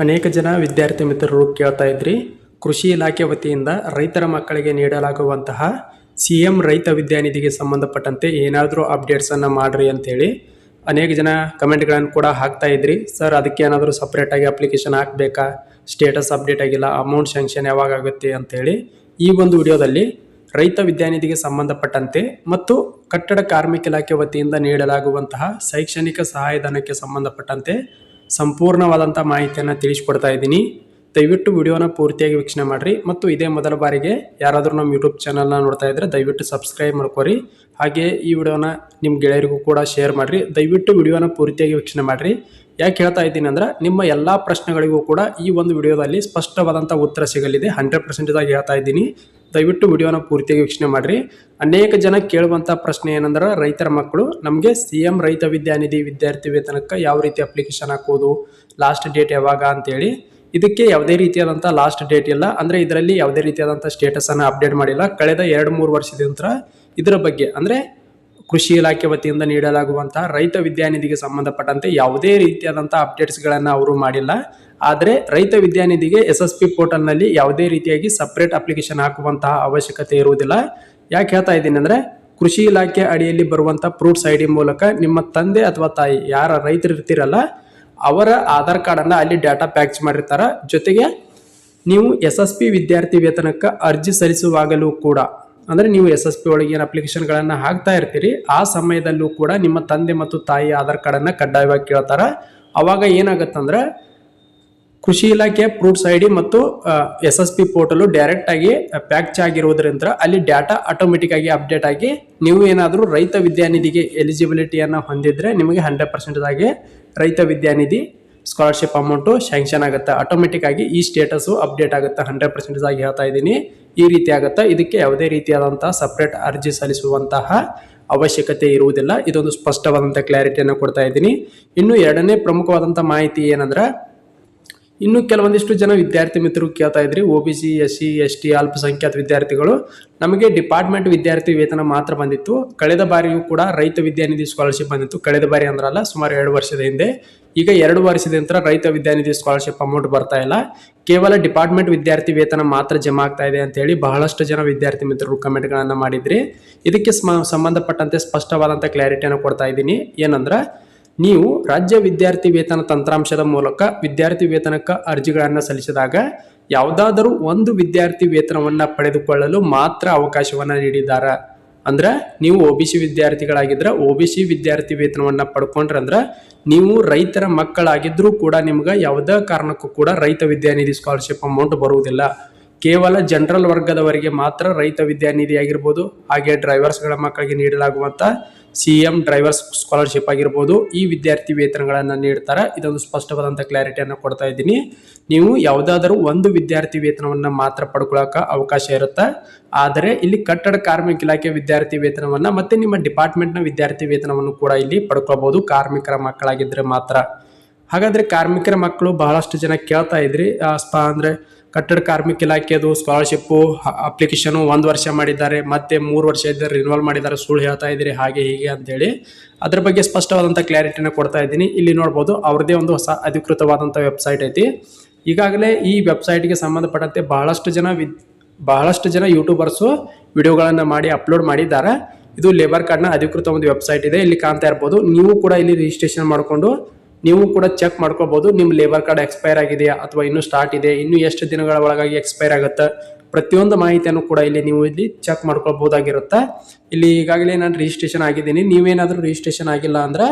ಅನೇಕ ಜನ ವಿದ್ಯಾರ್ಥಿ ಮಿತ್ರರು ಕೇಳ್ತಾ ಇದ್ರಿ, ಕೃಷಿ ಇಲಾಖೆ ವತಿಯಿಂದ ರೈತರ ಮಕ್ಕಳಿಗೆ ನೀಡಲಾಗುವಂತಹ CM ರೈತ ವಿದ್ಯಾನಿಧಿಗೆ ಸಂಬಂಧಪಟ್ಟಂತೆ ಏನಾದರೂ ಅಪ್ಡೇಟ್ಸನ್ನು ಮಾಡಿರಿ ಅಂತೇಳಿ ಅನೇಕ ಜನ ಕಮೆಂಟ್ಗಳನ್ನು ಕೂಡ ಹಾಕ್ತಾ ಇದ್ರಿ. ಸರ್, ಅದಕ್ಕೆ ಏನಾದರೂ ಸಪ್ರೇಟಾಗಿ ಅಪ್ಲಿಕೇಶನ್ ಹಾಕಬೇಕಾ, ಸ್ಟೇಟಸ್ ಅಪ್ಡೇಟ್ ಆಗಿಲ್ಲ, ಅಮೌಂಟ್ ಸ್ಯಾಂಕ್ಷನ್ ಯಾವಾಗ ಆಗುತ್ತೆ ಅಂತೇಳಿ ಈ ಒಂದು ವಿಡಿಯೋದಲ್ಲಿ ರೈತ ವಿದ್ಯಾನಿಧಿಗೆ ಸಂಬಂಧಪಟ್ಟಂತೆ ಮತ್ತು ಕಟ್ಟಡ ಕಾರ್ಮಿಕ ಇಲಾಖೆ ವತಿಯಿಂದ ನೀಡಲಾಗುವಂತಹ ಶೈಕ್ಷಣಿಕ ಸಹಾಯಧನಕ್ಕೆ ಸಂಬಂಧಪಟ್ಟಂತೆ ಸಂಪೂರ್ಣವಾದಂಥ ಮಾಹಿತಿಯನ್ನು ತಿಳಿಸ್ಕೊಡ್ತಾ ಇದ್ದೀನಿ. ದಯವಿಟ್ಟು ವಿಡಿಯೋನ ಪೂರ್ತಿಯಾಗಿ ವೀಕ್ಷಣೆ ಮಾಡಿರಿ ಮತ್ತು ಇದೇ ಮೊದಲ ಬಾರಿಗೆ ಯಾರಾದರೂ ನಮ್ಮ ಯೂಟ್ಯೂಬ್ ಚಾನಲ್ನ ನೋಡ್ತಾ ಇದ್ದರೆ ದಯವಿಟ್ಟು ಸಬ್ಸ್ಕ್ರೈಬ್ ಮಾಡ್ಕೊರಿ. ಹಾಗೆ ಈ ವಿಡಿಯೋನ ನಿಮ್ಮ ಗೆಳೆಯರಿಗೂ ಕೂಡ ಶೇರ್ ಮಾಡಿರಿ. ದಯವಿಟ್ಟು ವಿಡಿಯೋನ ಪೂರ್ತಿಯಾಗಿ ವೀಕ್ಷಣೆ ಮಾಡಿರಿ. ಯಾಕೆ ಹೇಳ್ತಾ ಇದ್ದೀನಿ ಅಂದ್ರೆ, ನಿಮ್ಮ ಎಲ್ಲ ಪ್ರಶ್ನೆಗಳಿಗೂ ಕೂಡ ಈ ಒಂದು ವಿಡಿಯೋದಲ್ಲಿ ಸ್ಪಷ್ಟವಾದಂಥ ಉತ್ತರ ಸಿಗಲಿದೆ. 100% ಆಗಿ ಹೇಳ್ತಾ ಇದ್ದೀನಿ. ದಯವಿಟ್ಟು ವಿಡಿಯೋನ ಪೂರ್ತಿಯಾಗಿ ವೀಕ್ಷಣೆ ಮಾಡಿರಿ. ಅನೇಕ ಜನ ಕೇಳುವಂಥ ಪ್ರಶ್ನೆ ಏನಂದ್ರೆ, ರೈತರ ಮಕ್ಕಳು ನಮಗೆ CM ರೈತ ವಿದ್ಯಾನಿಧಿ ವಿದ್ಯಾರ್ಥಿ ವೇತನಕ್ಕೆ ಯಾವ ರೀತಿ ಅಪ್ಲಿಕೇಶನ್ ಹಾಕೋದು, ಲಾಸ್ಟ್ ಡೇಟ್ ಯಾವಾಗ ಅಂತೇಳಿ. ಇದಕ್ಕೆ ಯಾವುದೇ ರೀತಿಯಾದಂಥ ಲಾಸ್ಟ್ ಡೇಟ್ ಇಲ್ಲ. ಅಂದರೆ ಇದರಲ್ಲಿ ಯಾವುದೇ ರೀತಿಯಾದಂಥ ಸ್ಟೇಟಸನ್ನು ಅಪ್ಡೇಟ್ ಮಾಡಿಲ್ಲ. ಕಳೆದ 2-3 ವರ್ಷದ ನಂತರ ಇದರ ಬಗ್ಗೆ ಅಂದರೆ ಕೃಷಿ ಇಲಾಖೆ ವತಿಯಿಂದ ನೀಡಲಾಗುವಂತಹ ರೈತ ವಿದ್ಯಾನಿಧಿಗೆ ಸಂಬಂಧಪಟ್ಟಂತೆ ಯಾವುದೇ ರೀತಿಯಾದಂಥ ಅಪ್ಡೇಟ್ಸ್ಗಳನ್ನು ಅವರು ಮಾಡಿಲ್ಲ. ಆದರೆ ರೈತ ವಿದ್ಯಾನಿಧಿಗೆ SSP ಪೋರ್ಟಲ್ನಲ್ಲಿ ಯಾವುದೇ ರೀತಿಯಾಗಿ ಸಪ್ರೇಟ್ ಅಪ್ಲಿಕೇಶನ್ ಹಾಕುವಂತಹ ಅವಶ್ಯಕತೆ ಇರುವುದಿಲ್ಲ. ಯಾಕೆ ಹೇಳ್ತಾ ಇದ್ದೀನಿ ಅಂದರೆ, ಕೃಷಿ ಇಲಾಖೆ ಅಡಿಯಲ್ಲಿ ಬರುವಂಥ ಫ್ರೂಟ್ಸ್ ID ಮೂಲಕ ನಿಮ್ಮ ತಂದೆ ಅಥವಾ ತಾಯಿ ಯಾರ ರೈತರು ಇರ್ತೀರಲ್ಲ ಅವರ ಆಧಾರ್ ಕಾರ್ಡನ್ನು ಅಲ್ಲಿ ಡಾಟಾ ಪ್ಯಾಚ್ ಮಾಡಿರ್ತಾರೆ. ಜೊತೆಗೆ ನೀವು SSP ವಿದ್ಯಾರ್ಥಿ ವೇತನಕ್ಕೆ ಅರ್ಜಿ ಸಲ್ಲಿಸುವಾಗಲೂ ಕೂಡ ಅಂದರೆ ನೀವು SSP ಒಳಗೆ ಏನು ಅಪ್ಲಿಕೇಶನ್ಗಳನ್ನು ಹಾಕ್ತಾ ಇರ್ತೀರಿ ಆ ಸಮಯದಲ್ಲೂ ಕೂಡ ನಿಮ್ಮ ತಂದೆ ಮತ್ತು ತಾಯಿ ಆಧಾರ್ ಕಾರ್ಡನ್ನು ಕಡ್ಡಾಯವಾಗಿ ಕೇಳ್ತಾರೆ. ಅವಾಗ ಏನಾಗುತ್ತಂದ್ರೆ, ಕೃಷಿ ಇಲಾಖೆ ಫ್ರೂಟ್ಸ್ ID ಮತ್ತು SSP ಪೋರ್ಟಲು ಡೈರೆಕ್ಟಾಗಿ ಪ್ಯಾಚ್ ಆಗಿರುವುದರಿಂದ ಅಲ್ಲಿ ಡಾಟಾ ಆಟೋಮೆಟಿಕ್ ಆಗಿ ಅಪ್ಡೇಟ್ ಆಗಿ ನೀವು ಏನಾದರೂ ರೈತ ವಿದ್ಯಾನಿಧಿಗೆ ಎಲಿಜಿಬಿಲಿಟಿಯನ್ನು ಹೊಂದಿದ್ರೆ ನಿಮಗೆ 100% ಆಗಿ ರೈತ ವಿದ್ಯಾನಿಧಿ ಸ್ಕಾಲರ್ಶಿಪ್ ಅಮೌಂಟು ಸ್ಯಾಂಕ್ಷನ್ ಆಗುತ್ತೆ. ಆಟೋಮೆಟಿಕ್ ಆಗಿ ಈ ಸ್ಟೇಟಸ್ಸು ಅಪ್ಡೇಟ್ ಆಗುತ್ತೆ. 100% ಆಗಿ ಹೇಳ್ತಾ ಇದ್ದೀನಿ. ಈ ರೀತಿ ಆಗುತ್ತೆ. ಇದಕ್ಕೆ ಯಾವುದೇ ರೀತಿಯಾದಂತಹ ಸಪ್ರೇಟ್ ಅರ್ಜಿ ಸಲ್ಲಿಸುವಂತಹ ಅವಶ್ಯಕತೆ ಇರುವುದಿಲ್ಲ. ಇದೊಂದು ಸ್ಪಷ್ಟವಾದಂಥ ಕ್ಲಾರಿಟಿಯನ್ನು ಕೊಡ್ತಾ ಇದ್ದೀನಿ. ಇನ್ನು ಎರಡನೇ ಪ್ರಮುಖವಾದಂಥ ಮಾಹಿತಿ ಏನಂದ್ರೆ, ಇನ್ನು ಕೆಲವೊಂದಿಷ್ಟು ಜನ ವಿದ್ಯಾರ್ಥಿ ಮಿತ್ರರು ಕೇಳ್ತಾ ಇದ್ರಿ, OBC SC ST ಅಲ್ಪಸಂಖ್ಯಾತ ವಿದ್ಯಾರ್ಥಿಗಳು ನಮಗೆ ಡಿಪಾರ್ಟ್ಮೆಂಟ್ ವಿದ್ಯಾರ್ಥಿ ವೇತನ ಮಾತ್ರ ಬಂದಿತ್ತು. ಕಳೆದ ಬಾರಿಯೂ ಕೂಡ ರೈತ ವಿದ್ಯಾನಿಧಿ ಸ್ಕಾಲರ್ಶಿಪ್ ಬಂದಿತ್ತು. ಕಳೆದ ಬಾರಿ ಅಂದ್ರಲ್ಲ, ಸುಮಾರು 2 ವರ್ಷದ ಹಿಂದೆ. ಈಗ 2 ವರ್ಷದ ನಂತರ ರೈತ ವಿದ್ಯಾನಿಧಿ ಸ್ಕಾಲರ್ಶಿಪ್ ಅಮೌಂಟ್ ಬರ್ತಾ ಇಲ್ಲ. ಕೇವಲ ಡಿಪಾರ್ಟ್ಮೆಂಟ್ ವಿದ್ಯಾರ್ಥಿ ವೇತನ ಮಾತ್ರ ಜಮಾ ಆಗ್ತಾ ಇದೆ ಅಂತ ಹೇಳಿ ಬಹಳಷ್ಟು ಜನ ವಿದ್ಯಾರ್ಥಿ ಮಿತ್ರರು ಕಮೆಂಟ್ಗಳನ್ನು ಮಾಡಿದ್ರಿ. ಇದಕ್ಕೆ ಸಂಬಂಧಪಟ್ಟಂತೆ ಸ್ಪಷ್ಟವಾದಂಥ ಕ್ಲಾರಿಟಿಯನ್ನು ಕೊಡ್ತಾ ಇದ್ದೀನಿ. ಏನಂದ್ರೆ, ನೀವು ರಾಜ್ಯ ವಿದ್ಯಾರ್ಥಿ ವೇತನ ತಂತ್ರಾಂಶದ ಮೂಲಕ ವಿದ್ಯಾರ್ಥಿ ವೇತನಕ್ಕೆ ಅರ್ಜಿಗಳನ್ನು ಸಲ್ಲಿಸಿದಾಗ ಯಾವುದಾದರೂ ಒಂದು ವಿದ್ಯಾರ್ಥಿ ವೇತನವನ್ನು ಪಡೆದುಕೊಳ್ಳಲು ಮಾತ್ರ ಅವಕಾಶವನ್ನು ನೀಡಿದ್ದಾರೆ. ಅಂದ್ರೆ ನೀವು OBC ವಿದ್ಯಾರ್ಥಿಗಳಾಗಿದ್ರೆ OBC ವಿದ್ಯಾರ್ಥಿ ವೇತನವನ್ನು ಪಡ್ಕೊಂಡ್ರೆ ಅಂದ್ರೆ ನೀವು ರೈತರ ಮಕ್ಕಳಾಗಿದ್ರೂ ಕೂಡ ನಿಮ್ಗೆ ಯಾವುದೇ ಕಾರಣಕ್ಕೂ ಕೂಡ ರೈತ ವಿದ್ಯಾನಿಧಿ ಸ್ಕಾಲರ್ಶಿಪ್ ಅಮೌಂಟ್ ಬರುವುದಿಲ್ಲ. ಕೇವಲ ಜನರಲ್ ವರ್ಗದವರಿಗೆ ಮಾತ್ರ ರೈತ ವಿದ್ಯಾನಿಧಿ ಆಗಿರ್ಬೋದು, ಹಾಗೆ ಡ್ರೈವರ್ಸ್ಗಳ ಮಕ್ಕಳಿಗೆ ನೀಡಲಾಗುವಂಥ CM ಡ್ರೈವರ್ಸ್ ಸ್ಕಾಲರ್ಶಿಪ್ ಆಗಿರ್ಬೋದು, ಈ ವಿದ್ಯಾರ್ಥಿ ವೇತನಗಳನ್ನು ನೀಡ್ತಾರೆ. ಇದೊಂದು ಸ್ಪಷ್ಟವಾದಂಥ ಕ್ಲಾರಿಟಿಯನ್ನು ಕೊಡ್ತಾ ಇದ್ದೀನಿ. ನೀವು ಯಾವುದಾದರೂ ಒಂದು ವಿದ್ಯಾರ್ಥಿ ವೇತನವನ್ನು ಮಾತ್ರ ಪಡ್ಕೊಳ್ಳೋಕೆ ಅವಕಾಶ ಇರುತ್ತೆ. ಆದರೆ ಇಲ್ಲಿ ಕಟ್ಟಡ ಕಾರ್ಮಿಕ ಇಲಾಖೆ ವಿದ್ಯಾರ್ಥಿ ವೇತನವನ್ನು ಮತ್ತು ನಿಮ್ಮ ಡಿಪಾರ್ಟ್ಮೆಂಟ್ನ ವಿದ್ಯಾರ್ಥಿ ವೇತನವನ್ನು ಕೂಡ ಇಲ್ಲಿ ಪಡ್ಕೊಳ್ಬೋದು, ಕಾರ್ಮಿಕರ ಮಕ್ಕಳಾಗಿದ್ದರೆ ಮಾತ್ರ. ಹಾಗಾದರೆ ಕಾರ್ಮಿಕರ ಮಕ್ಕಳು ಬಹಳಷ್ಟು ಜನ ಕೇಳ್ತಾ ಇದ್ರಿ, ಅಂದರೆ ಕಟ್ಟಡ ಕಾರ್ಮಿಕ ಇಲಾಖೆದು ಸ್ಕಾಲರ್ಶಿಪ್ಪು ಅಪ್ಲಿಕೇಶನು 1 ವರ್ಷ ಮಾಡಿದ್ದಾರೆ, ಮತ್ತೆ 3 ವರ್ಷ ಇದ್ದರೆ ರಿನ್ಯೂವಲ್ ಮಾಡಿದ್ದಾರೆ, ಸುಳ್ಳು ಹೇಳ್ತಾ ಇದ್ದೀರಿ ಹಾಗೆ ಹೀಗೆ ಅಂತೇಳಿ. ಅದ್ರ ಬಗ್ಗೆ ಸ್ಪಷ್ಟವಾದಂಥ ಕ್ಲಾರಿಟಿನ ಕೊಡ್ತಾ ಇದ್ದೀನಿ. ಇಲ್ಲಿ ನೋಡ್ಬೋದು, ಅವ್ರದ್ದೇ ಒಂದು ಹೊಸ ಅಧಿಕೃತವಾದಂಥ ವೆಬ್ಸೈಟ್ ಐತಿ. ಈಗಾಗಲೇ ಈ ವೆಬ್ಸೈಟ್ಗೆ ಸಂಬಂಧಪಟ್ಟಂತೆ ಬಹಳಷ್ಟು ಜನ ಯೂಟ್ಯೂಬರ್ಸು ವಿಡಿಯೋಗಳನ್ನು ಮಾಡಿ ಅಪ್ಲೋಡ್ ಮಾಡಿದ್ದಾರೆ. ಇದು ಲೇಬರ್ ಕಾರ್ಡ್ನ ಅಧಿಕೃತ ಒಂದು ವೆಬ್ಸೈಟ್ ಇದೆ. ಇಲ್ಲಿ ಕಾಣ್ತಾ ಇರ್ಬೋದು. ನೀವು ಕೂಡ ಇಲ್ಲಿ ರಿಜಿಸ್ಟ್ರೇಷನ್ ಮಾಡಿಕೊಂಡು ನೀವು ಕೂಡ ಚೆಕ್ ಮಾಡ್ಕೋಬಹುದು, ನಿಮ್ಮ ಲೇಬರ್ ಕಾರ್ಡ್ ಎಕ್ಸ್ಪೈರ್ ಆಗಿದೆಯಾ ಅಥವಾ ಇನ್ನೂ ಸ್ಟಾರ್ಟ್ ಇದೆ, ಇನ್ನೂ ಎಷ್ಟು ದಿನಗಳ ಒಳಗಾಗಿ ಎಕ್ಸ್ಪೈರ್ ಆಗುತ್ತೆ, ಪ್ರತಿಯೊಂದು ಮಾಹಿತಿಯನ್ನು ಕೂಡ ಇಲ್ಲಿ ನೀವು ಇಲ್ಲಿ ಚೆಕ್ ಮಾಡ್ಕೊಳ್ಬಹುದಾಗಿರುತ್ತೆ. ಇಲ್ಲಿ ಈಗಾಗಲೇ ನಾನು ರಿಜಿಸ್ಟ್ರೇಷನ್ ಆಗಿದ್ದೀನಿ. ನೀವೇನಾದರೂ ರಿಜಿಸ್ಟ್ರೇಷನ್ ಆಗಿಲ್ಲ ಅಂದ್ರೆ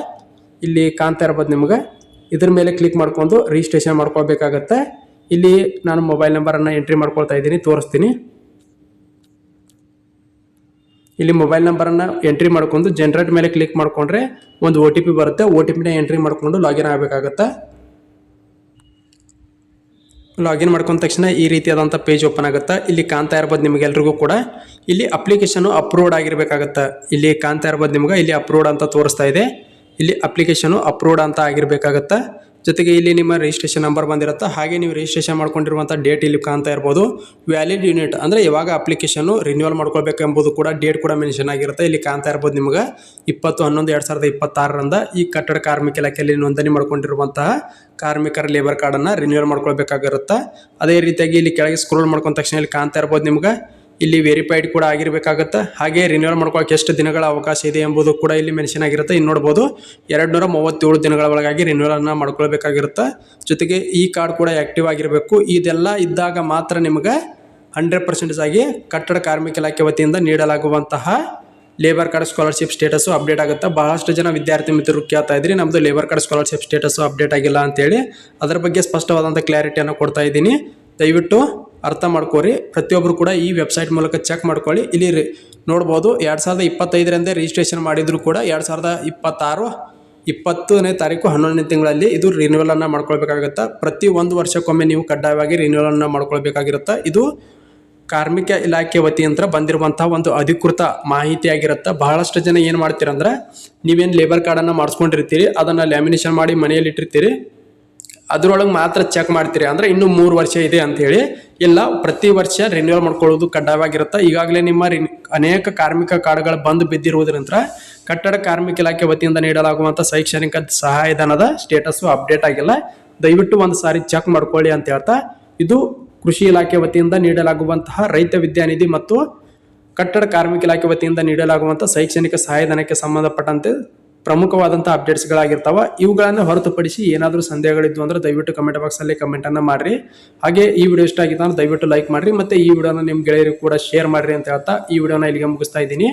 ಇಲ್ಲಿ ಕಾಣ್ತಾ ಇರ್ಬೋದು ನಿಮ್ಗೆ, ಇದ್ರ ಮೇಲೆ ಕ್ಲಿಕ್ ಮಾಡ್ಕೊಂಡು ರಿಜಿಸ್ಟ್ರೇಷನ್ ಮಾಡ್ಕೋಬೇಕಾಗತ್ತೆ. ಇಲ್ಲಿ ನಾನು ಮೊಬೈಲ್ ನಂಬರನ್ನು ಎಂಟ್ರಿ ಮಾಡ್ಕೊಳ್ತಾ ಇದ್ದೀನಿ, ತೋರಿಸ್ತೀನಿ. ಇಲ್ಲಿ ಮೊಬೈಲ್ ನಂಬರನ್ನು ಎಂಟ್ರಿ ಮಾಡ್ಕೊಂಡು ಜನರೇಟ್ ಮೇಲೆ ಕ್ಲಿಕ್ ಮಾಡಿಕೊಂಡ್ರೆ ಒಂದು OTP ಬರುತ್ತೆ. OTPನ ಎಂಟ್ರಿ ಮಾಡಿಕೊಂಡು ಲಾಗಿನ್ ಆಗಬೇಕಾಗತ್ತೆ. ಲಾಗಿನ್ ಮಾಡ್ಕೊಂಡ ತಕ್ಷಣ ಈ ರೀತಿಯಾದಂಥ ಪೇಜ್ ಓಪನ್ ಆಗುತ್ತೆ. ಇಲ್ಲಿ ಕಾಣ್ತಾ ಇರ್ಬೋದು ನಿಮಗೆಲ್ರಿಗೂ ಕೂಡ ಇಲ್ಲಿ ಅಪ್ಲಿಕೇಶನು ಅಪ್ರೂವ್ಡ್ ಆಗಿರಬೇಕಾಗತ್ತೆ. ಇಲ್ಲಿ ಕಾಣ್ತಾ ಇರ್ಬೋದು ನಿಮ್ಗೆ, ಇಲ್ಲಿ ಅಪ್ರೂವ್ಡ್ ಅಂತ ತೋರಿಸ್ತಾ ಇದೆ. ಇಲ್ಲಿ ಅಪ್ಲಿಕೇಶನು ಅಪ್ರೂವ್ಡ್ ಅಂತ ಆಗಿರಬೇಕಾಗತ್ತೆ. ಜೊತೆಗೆ ಇಲ್ಲಿ ನಿಮ್ಮ ರಿಜಿಸ್ಟ್ರೇಷನ್ ನಂಬರ್ ಬಂದಿರುತ್ತೆ. ಹಾಗೆ ನೀವು ರಿಜಿಸ್ಟ್ರೇಷನ್ ಮಾಡ್ಕೊಂಡಿರುವಂಥ ಡೇಟ್ ಇಲ್ಲಿ ಕಾಣ್ತಾ ಇರ್ಬೋದು. ವ್ಯಾಲಿಡ್ ಯೂನಿಟ್ ಅಂದರೆ ಯಾವಾಗ ಅಪ್ಲಿಕೇಶನ್ನು ರಿನ್ಯೂವಲ್ ಮಾಡ್ಕೊಳ್ಬೇಕು ಎಂಬುದು ಕೂಡ ಡೇಟ್ ಕೂಡ ಮೆನ್ಷನ್ ಆಗಿರುತ್ತೆ. ಇಲ್ಲಿ ಕಾಣ್ತಾ ಇರ್ಬೋದು ನಿಮ್ಗೆ 20/11/2026 ಈ ಕಟ್ಟಡ ಕಾರ್ಮಿಕ ಇಲಾಖೆಯಲ್ಲಿ ನೋಂದಣಿ ಮಾಡ್ಕೊಂಡಿರುವಂತಹ ಕಾರ್ಮಿಕರ ಲೇಬರ್ ಕಾರ್ಡನ್ನು ರಿನ್ಯೂವಲ್ ಮಾಡ್ಕೊಳ್ಬೇಕಾಗಿರುತ್ತೆ. ಅದೇ ರೀತಿಯಾಗಿ ಇಲ್ಲಿ ಕೆಳಗೆ ಸ್ಕ್ರೋಲ್ ಮಾಡ್ಕೊಂಡ ತಕ್ಷಣ ಇಲ್ಲಿ ಕಾಣ್ತಾ ಇರ್ಬೋದು ನಿಮ್ಗೆ ಇಲ್ಲಿ ವೆರಿಫೈಡ್ ಕೂಡ ಆಗಿರಬೇಕಾಗುತ್ತೆ. ಹಾಗೆ ರಿನ್ಯೂವಲ್ ಮಾಡ್ಕೊಳ್ಳೋಕೆ ಎಷ್ಟು ದಿನಗಳ ಅವಕಾಶ ಇದೆ ಎಂಬುದು ಕೂಡ ಇಲ್ಲಿ ಮೆನ್ಷನ್ ಆಗಿರುತ್ತೆ. ಇನ್ನು ನೋಡ್ಬೋದು 237 ದಿನಗಳ ಒಳಗಾಗಿ ರಿನ್ಯೂವಲನ್ನು ಮಾಡ್ಕೊಳ್ಬೇಕಾಗಿರುತ್ತೆ. ಜೊತೆಗೆ ಈ ಕಾರ್ಡ್ ಕೂಡ ಆ್ಯಕ್ಟಿವ್ ಆಗಿರಬೇಕು. ಇದೆಲ್ಲ ಇದ್ದಾಗ ಮಾತ್ರ ನಿಮಗೆ 100% ಆಗಿ ಕಟ್ಟಡ ಕಾರ್ಮಿಕ ಇಲಾಖೆ ವತಿಯಿಂದ ನೀಡಲಾಗುವಂತಹ labour card scholarship status update ಆಗುತ್ತೆ. ಬಹಳಷ್ಟು ಜನ ವಿದ್ಯಾರ್ಥಿ ಮಿತ್ರರು ಕೇಳ್ತಾ ಇದ್ರಿ ನಮ್ಮದು labour card scholarship status update ಆಗಿಲ್ಲ ಅಂತೇಳಿ. ಅದರ ಬಗ್ಗೆ ಸ್ಪಷ್ಟವಾದಂಥ ಕ್ಲಾರಿಟಿಯನ್ನು ಕೊಡ್ತಾ ಇದ್ದೀನಿ. ದಯವಿಟ್ಟು ಅರ್ಥ ಮಾಡ್ಕೋರಿ. ಪ್ರತಿಯೊಬ್ಬರು ಕೂಡ ಈ ವೆಬ್ಸೈಟ್ ಮೂಲಕ ಚೆಕ್ ಮಾಡ್ಕೊಳ್ಳಿ. ಇಲ್ಲಿ ನೋಡ್ಬೋದು 2025 ರಿಜಿಸ್ಟ್ರೇಷನ್ ಮಾಡಿದ್ರು ಕೂಡ 2026 20ನೇ ತಾರೀಕು 11ನೇ ತಿಂಗಳಲ್ಲಿ ಇದು ರಿನ್ಯೂವಲನ್ನು ಮಾಡ್ಕೊಳ್ಬೇಕಾಗುತ್ತೆ. ಪ್ರತಿ 1 ವರ್ಷಕ್ಕೊಮ್ಮೆ ನೀವು ಕಡ್ಡಾಯವಾಗಿ ರಿನ್ಯೂವಲನ್ನು ಮಾಡ್ಕೊಳ್ಬೇಕಾಗಿರುತ್ತೆ. ಇದು ಕಾರ್ಮಿಕ ಇಲಾಖೆ ವತಿಯಿಂದ ಬಂದಿರುವಂತಹ ಒಂದು ಅಧಿಕೃತ ಮಾಹಿತಿ ಆಗಿರುತ್ತೆ. ಬಹಳಷ್ಟು ಜನ ಏನು ಮಾಡ್ತೀರಂದ್ರೆ ನೀವೇನು ಲೇಬರ್ ಕಾರ್ಡನ್ನು ಮಾಡಿಸ್ಕೊಂಡಿರ್ತೀರಿ ಅದನ್ನು ಲ್ಯಾಮಿನೇಷನ್ ಮಾಡಿ ಮನೆಯಲ್ಲಿ ಇಟ್ಟಿರ್ತೀರಿ, ಅದರೊಳಗೆ ಮಾತ್ರ ಚೆಕ್ ಮಾಡ್ತೀರಿ ಅಂದರೆ ಇನ್ನೂ 3 ವರ್ಷ ಇದೆ ಅಂಥೇಳಿ. ಇಲ್ಲ, ಪ್ರತಿ ವರ್ಷ ರಿನ್ಯೂವಲ್ ಮಾಡ್ಕೊಳ್ಳೋದು ಕಡ್ಡಾಯವಾಗಿರುತ್ತೆ. ಈಗಾಗಲೇ ನಿಮ್ಮ ಅನೇಕ ಕಾರ್ಮಿಕ ಕಾರ್ಡ್ಗಳು ಬಂದು ಬಿದ್ದಿರುವುದರಿಂದ ಕಟ್ಟಡ ಕಾರ್ಮಿಕ ಇಲಾಖೆ ವತಿಯಿಂದ ನೀಡಲಾಗುವಂಥ ಶೈಕ್ಷಣಿಕ ಸಹಾಯಧನದ ಸ್ಟೇಟಸ್ಸು ಅಪ್ಡೇಟ್ ಆಗಿಲ್ಲ. ದಯವಿಟ್ಟು ಒಂದು ಸಾರಿ ಚೆಕ್ ಮಾಡ್ಕೊಳ್ಳಿ ಅಂತ ಹೇಳ್ತಾ, ಇದು ಕೃಷಿ ಇಲಾಖೆ ವತಿಯಿಂದ ನೀಡಲಾಗುವಂತಹ ರೈತ ವಿದ್ಯಾನಿಧಿ ಮತ್ತು ಕಟ್ಟಡ ಕಾರ್ಮಿಕ ಇಲಾಖೆ ವತಿಯಿಂದ ನೀಡಲಾಗುವಂಥ ಶೈಕ್ಷಣಿಕ ಸಹಾಯಧನಕ್ಕೆ ಸಂಬಂಧಪಟ್ಟಂತೆ ಪ್ರಮುಖವಾದಂಥ ಅಪ್ಡೇಟ್ಸ್ಗಳಾಗಿರ್ತಾವೆ. ಇವುಗಳನ್ನು ಹೊರತುಪಡಿಸಿ ಏನಾದರೂ ಸಂದೇಹಗಳಿದ್ದು ಅಂದರೆ ದಯವಿಟ್ಟು ಕಮೆಂಟ್ ಬಾಕ್ಸಲ್ಲಿ ಕಮೆಂಟನ್ನು ಮಾಡಿರಿ. ಹಾಗೆ ಈ ವಿಡಿಯೋ ಇಷ್ಟ ಆಗಿತ್ತು ಅಂದ್ರೆ ದಯವಿಟ್ಟು ಲೈಕ್ ಮಾಡಿರಿ ಮತ್ತು ಈ ವಿಡಿಯೋನ ನಿಮ್ಮ ಗೆಳೆಯರಿಗೂ ಕೂಡ ಶೇರ್ ಮಾಡಿರಿ ಅಂತ ಹೇಳ್ತಾ ಈ ವಿಡಿಯೋನ ಇಲ್ಲಿಗೆ ಮುಗಿಸ್ತಾ ಇದ್ದೀನಿ.